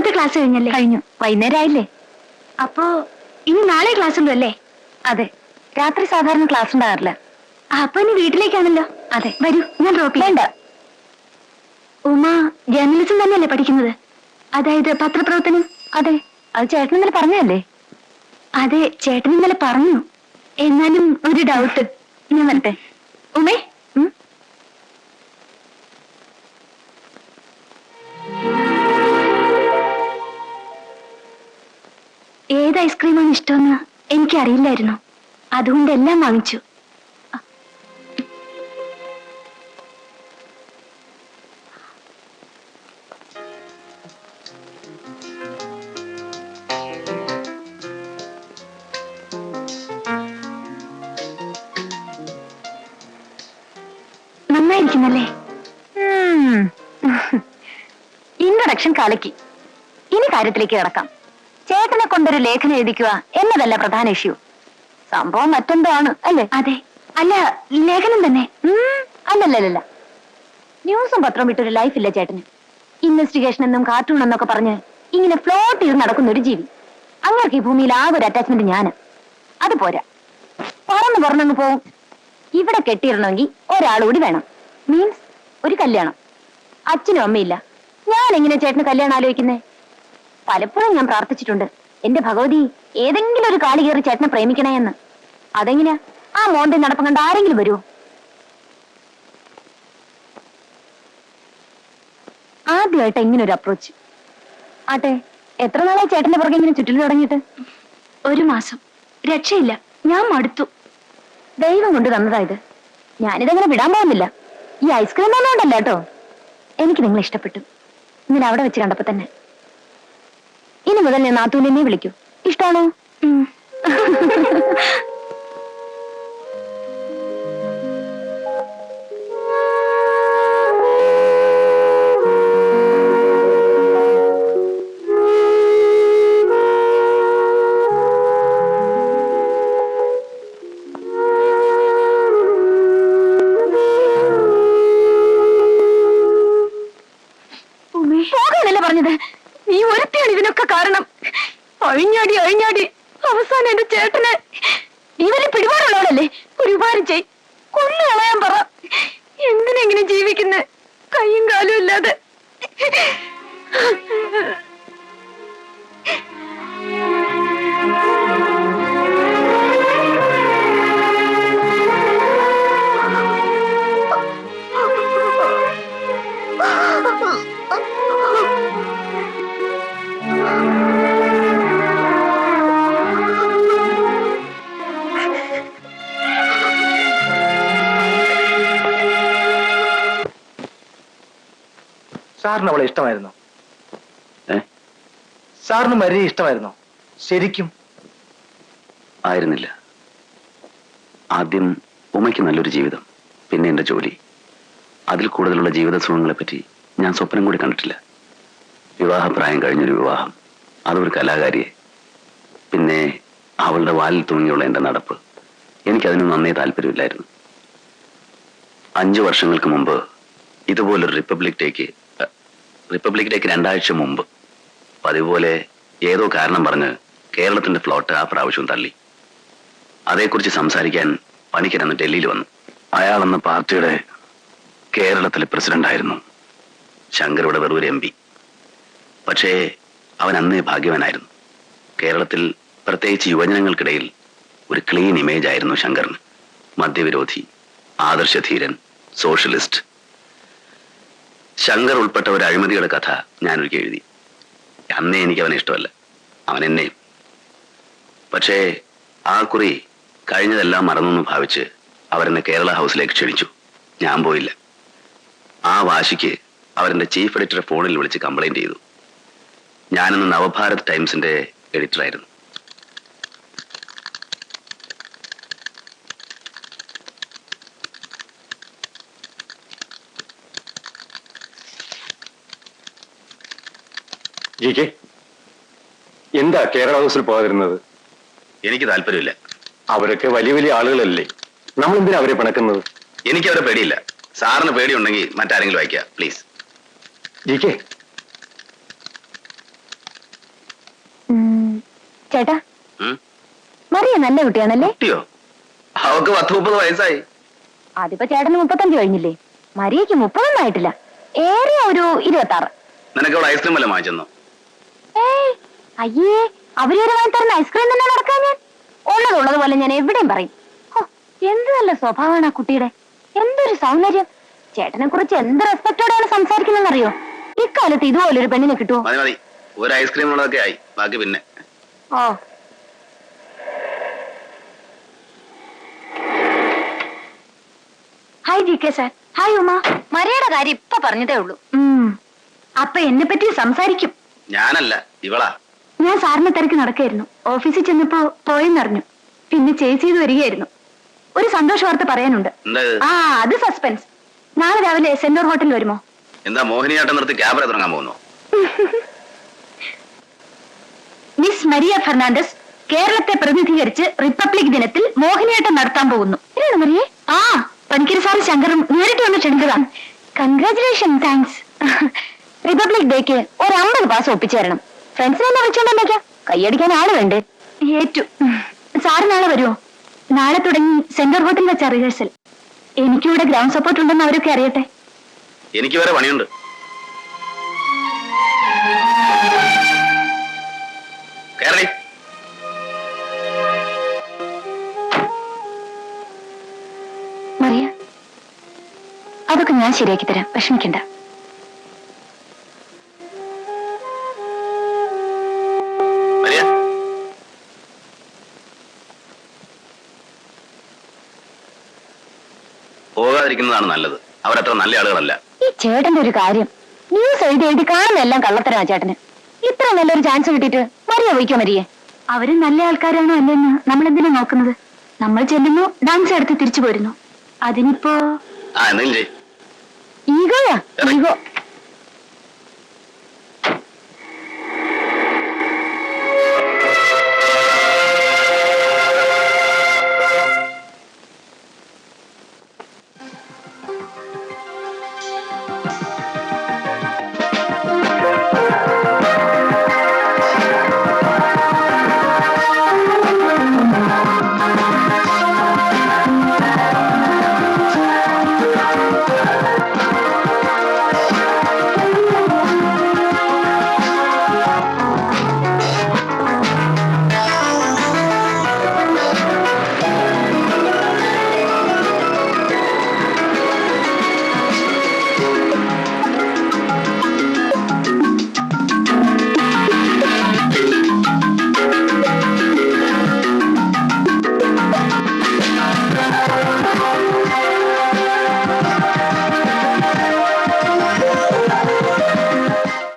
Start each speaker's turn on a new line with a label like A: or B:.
A: ഇന്നത്തെ ക്ലാസ് കഴിഞ്ഞല്ലേ?
B: കഴിഞ്ഞു. വൈകുന്നേരം ആയില്ലേ?
A: അപ്പോ ഇനി നാളെ ക്ലാസ് ഉണ്ടോ അല്ലേ?
B: അതെ, രാത്രി സാധാരണ ക്ലാസ് ഉണ്ടാകാറില്ല.
A: അപ്പൊ ഇനി വീട്ടിലേക്കാണല്ലോ.
B: അതെ.
A: വരൂ, ഞാൻ ഡ്രോപ്പ്
B: വേണ്ട.
A: ഉമ ജേർണലിസം തന്നെയല്ലേ പഠിക്കുന്നത്? അതായത് പത്രപ്രവർത്തനം?
B: അതെ, അത് ചേട്ടൻ ഇന്നലെ പറഞ്ഞതല്ലേ?
A: അതെ, ചേട്ടൻ ഇന്നലെ പറഞ്ഞു. എന്നാലും ഒരു ഡൗട്ട്.
B: ഞാൻ വരട്ടെ.
A: ഉമേ, ഏത് ഐസ്ക്രീമാണ് ഇഷ്ടമെന്ന് എനിക്കറിയില്ലായിരുന്നു. അതുകൊണ്ട് എല്ലാം വാങ്ങിച്ചു. നന്നായിരിക്കുന്നല്ലേ?
B: ഇൻട്രൊഡക്ഷൻ കലക്കി. ഇനി കാര്യത്തിലേക്ക് കിടക്കാം. ചേട്ടനെ കൊണ്ടൊരു ലേഖനം എഴുതിക്കുക എന്നതല്ല പ്രധാന ഇഷ്യൂ. സംഭവം മറ്റെന്തോ ആണ് അല്ലേ?
A: അതെ. അല്ല, ലേഖനം തന്നെ.
B: അല്ലല്ലല്ല, ന്യൂസും പത്രവും വിട്ടൊരു ലൈഫില്ല ചേട്ടന്. ഇൻവെസ്റ്റിഗേഷൻ എന്നും കാർട്ടൂൺ എന്നൊക്കെ പറഞ്ഞ് ഇങ്ങനെ ഫ്ലോട്ട് ചെയ്ത് നടക്കുന്ന ഒരു ജീവി. അങ്ങർക്ക് ഈ ഭൂമിയിൽ ആകെ ഒരു അറ്റാച്ച്മെന്റ് ഞാന്. അത് പോരാ, പറന്നങ്ങ് പോവും. ഇവിടെ കെട്ടിയിടണമെങ്കിൽ ഒരാളുകൂടി വേണം. മീൻസ് ഒരു കല്യാണം. അച്ഛനും അമ്മയില്ല. ഞാൻ എങ്ങനെ ചേട്ടന് കല്യാണം ആലോചിക്കുന്നേ? പലപ്പോഴും ഞാൻ പ്രാർത്ഥിച്ചിട്ടുണ്ട്, എന്റെ ഭഗവതി ഏതെങ്കിലും ഒരു കാലി കയറി ചേട്ടനെ പ്രേമിക്കണേ എന്ന്. അതെങ്ങനെയാ? ആ മോന്റെ നടപ്പം കണ്ട് ആരെങ്കിലും വരുമോ? ആദ്യമായിട്ട് ഇങ്ങനെ ഒരു അപ്രോച്ച്. ആട്ടെ, എത്ര നാളായി ചേട്ടന്റെ പുറകെ ഇങ്ങനെ ചുറ്റിൽ തുടങ്ങിയിട്ട്?
A: 1 മാസം. രക്ഷയില്ല, ഞാൻ മടുത്തു.
B: ദൈവം കൊണ്ട് തന്നതായത്. ഞാനിതങ്ങനെ വിടാൻ പോകുന്നില്ല. ഈ ഐസ്ക്രീം ഒന്നുകൊണ്ടല്ല കേട്ടോ. എനിക്ക് നിങ്ങളെ ഇഷ്ടപ്പെട്ടു. ഇങ്ങനെ അവിടെ വെച്ച് കണ്ടപ്പോ തന്നെ. ഇനി മുതൽ ഞാൻ നാത്തൂനെ വിളിക്കൂ. ഇഷ്ടാണോ?
A: പറഞ്ഞത് നീ ഒരുത്തിയാണ് ഇതിനൊക്കെ കാരണം. അഴിഞ്ഞാടി അവസാനം എന്റെ ചേട്ടന്. നീ വലിയ പിടിപാടുള്ളവളല്ലേ? ഒരു ഉപകാരം ചെയ്, കൊന്നു കളയാൻ പറ. എന്തിനെങ്ങനെ ജീവിക്കുന്ന കയ്യും കാലും ഇല്ലാതെ?
C: സാറിന് അവളെ ഇഷ്ടമായിരുന്നോ? സാറിന് മരിയെ ഇഷ്ടമായിരുന്നോ? ശരിക്കും
D: ആയിരുന്നില്ല. ആദ്യം ഉമയ്ക്ക് നല്ലൊരു ജീവിതം, പിന്നെ എന്റെ ജോലി. അതിൽ കൂടുതലുള്ള ജീവിത സുഖങ്ങളെ പറ്റി ഞാൻ സ്വപ്നം കൂടി കണ്ടിട്ടില്ല. വിവാഹപ്രായം കഴിഞ്ഞൊരു വിവാഹം, അതൊരു കലാകാരിയെ. പിന്നെ അവളുടെ വാലിൽ തൂങ്ങിയുള്ള എന്റെ നടപ്പ്, എനിക്കതിന് നന്നേ താല്പര്യമില്ലായിരുന്നു. 5 വർഷങ്ങൾക്ക് മുമ്പ് ഇതുപോലൊരു റിപ്പബ്ലിക് ഡേക്ക് 2 ആഴ്ച മുമ്പ് പതിപോലെ ഏതോ കാരണം പറഞ്ഞ് കേരളത്തിന്റെ ഫ്ലോട്ട് ആ പ്രാവശ്യവും തള്ളി. അതേക്കുറിച്ച് സംസാരിക്കാൻ പണിക്കർ അന്ന് ഡൽഹിയിൽ വന്നു. അയാളെന്ന പാർട്ടിയുടെ കേരളത്തിലെ പ്രസിഡന്റായിരുന്നു. ശങ്കരുടെ വെറൂർ MP. പക്ഷേ അവൻ അന്നേ ഭാഗ്യവാനായിരുന്നു. കേരളത്തിൽ പ്രത്യേകിച്ച് യുവജനങ്ങൾക്കിടയിൽ ഒരു ക്ലീൻ ഇമേജ് ആയിരുന്നു ശങ്കറിന്. മദ്യവിരോധി, ആദർശധീരൻ, സോഷ്യലിസ്റ്റ്. ശങ്കർ ഉൾപ്പെട്ട ഒരു അഴിമതിയുടെ കഥ ഞാനൊരിക്കൽ എഴുതി. അന്നേ എനിക്ക് അവനെ ഇഷ്ടമല്ല, അവൻ എന്നെയും. പക്ഷേ ആ കുറി കഴിഞ്ഞതെല്ലാം മറന്നെന്ന് ഭാവിച്ച് അവരെന്നെ കേരള ഹൗസിലേക്ക് ക്ഷണിച്ചു. ഞാൻ പോയില്ല. ആ വാശിക്ക് അവരെന്റെ ചീഫ് എഡിറ്ററെ ഫോണിൽ വിളിച്ച് കംപ്ലൈന്റ് ചെയ്തു. ഞാനന്ന് നവഭാരത് ടൈംസിന്റെ എഡിറ്ററായിരുന്നു.
E: എന്താ കേരള ഹൗസിൽ പോകാതിരുന്നത്?
D: എനിക്ക് താല്പര്യമില്ല.
E: അവരൊക്കെ വലിയ വലിയ ആളുകളല്ലേ, നമ്മൾ എന്തിനാ അവരെ പിണക്കുന്നത്?
D: എനിക്ക് അവരെ പേടിയില്ല. സാറിന് പേടിയുണ്ടെങ്കിൽ മറ്റാരെങ്കിലും അയക്കുക പ്ലീസ്.
B: ചേട്ടാ,
D: ഉം?
B: മറിയ നല്ല കുട്ടിയാണല്ലേ?
D: കുട്ടിയോ? അവക്ക് 10-30 വയസ്സായി.
B: അതിപ്പോ ചേട്ടന് 35 കഴിഞ്ഞില്ലേ? മരിയക്ക് 30 ആയിട്ടില്ല. ഏറിയ ഒരു 26.
D: നിനക്ക് ഇവിടെ ഐസ്ക്രീം വല്ല വാങ്ങിച്ചെന്നോ?
B: ഏയ് അയ്യേ, അവരൊരു വാങ്ങി തരുന്ന ഐസ്ക്രീം തന്നെ നടക്കാൻ ഞാൻ ഉള്ളതുപോലെ ഞാൻ എവിടെയും പറയും. ഹോ, എന്ത് നല്ല സ്വഭാവമാണ് ആ കുട്ടിയുടെ. എന്തൊരു സൗന്ദര്യം. ചേട്ടനെ കുറിച്ച് എന്ത് റെസ്പെക്ടോടെയാണ് സംസാരിക്കുന്നതെന്നറിയോ? ഇക്കാലത്ത് ഇതുപോലൊരു പെണ്ണിനെ കിട്ടുമോ?
D: മതി മതി, ഒരു ഐസ്ക്രീം ഉള്ളതൊക്കെ ആയി, ബാക്കി പിന്നെ.
B: ഓ,
A: hi G K sir.
B: Hi ഉമ്മ. മരിയയുടെ കാര്യം ഇപ്പൊ പറഞ്ഞതേ ഉള്ളൂ.
A: അപ്പൊ എന്നെ പറ്റി സംസാരിക്കും.
D: ഞാനല്ല, ഇവളാ.
A: ഞാൻ സാറിനെ തിരക്ക് നടക്കായിരുന്നു. ഓഫീസിൽ ചെന്നപ്പോ പോയെന്നറിഞ്ഞു. പിന്നെ ചേച്ചി ചെയ്ത് വരികയായിരുന്നു. ഒരു സന്തോഷ വാർത്ത പറയാനുണ്ട്.
D: എന്താ ഇത്?
A: ആ, അത് സസ്പെൻസ്. നാളെ രാവിലെ സെന്റർ ഹോട്ടലിൽ വരുമോ?
D: എന്താ മോഹിനിയാട്ടം നിർത്തി ക്യാമറ തുടങ്ങാൻ പോകുന്നു?
A: മിസ് മരിയ ഫെർണാണ്ടസ് കേരളത്തെ പ്രതിനിധീകരിച്ച് റിപ്പബ്ലിക് ദിനത്തിൽ മോഹിനിയാട്ടം നടത്താൻ പോകുന്നു.
B: മരിയേ?
A: ആ, പണിക്കരി സാറും ശങ്കറും നേരിട്ട് വന്ന് ക്ഷണിച്ചതാണ്.
B: കൺഗ്രാചുലേഷൻ. താങ്ക്സ്. റിപ്പബ്ലിക് ഡേക്ക് ഒരു 50 പാസ് ഒപ്പിച്ചു തരണം. ഫ്രണ്ട്സിനെ വിളിച്ചോണ്ടേക്കാം. കൈയടിക്കാൻ ആള് വേണ്ടേ?
A: ഏറ്റു. സാറ് നാളെ വരുമോ? നാളെ തുടങ്ങി സെന്റർ ഹോട്ടലിൽ വെച്ച റിഹേഴ്സൽ. എനിക്കിവിടെ ഗ്രൗണ്ട് സപ്പോർട്ട് ഉണ്ടെന്ന് അവരൊക്കെ അറിയട്ടെ.
D: എനിക്ക് വേറെ പണിയുണ്ട്. കേരളി,
B: മറിയ, അതൊക്കെ ഞാൻ ശരിയാക്കി തരാം, വിഷമിക്കണ്ട.
D: മരിയ, പോകാതിരിക്കുന്നതാണ് നല്ലത്. അവരത്ര നല്ല ആളുകളല്ല.
B: ഈ ചേട്ടന്റെ ഒരു കാര്യം, ന്യൂസ് എഴുതി കാണുന്ന എല്ലാം കള്ളത്തരമാ ചേട്ടന്. ഇത്ര നല്ലൊരു ചാൻസ് കിട്ടിയിട്ട് മരിയ പോയിക്കോ. മരിയേ,
A: അവര് നല്ല ആൾക്കാരാണോ അല്ലെന്ന് നമ്മൾ എന്തിനാ നോക്കുന്നത്? നമ്മൾ ചെല്ലുന്നു, ഡാൻസ് എടുത്ത് തിരിച്ചു പോരുന്നു. അതിനിപ്പോ
D: ആ, എന്തെങ്കിലും ചെയ്യ്.
B: ഈഗോയാ? ഈഗോ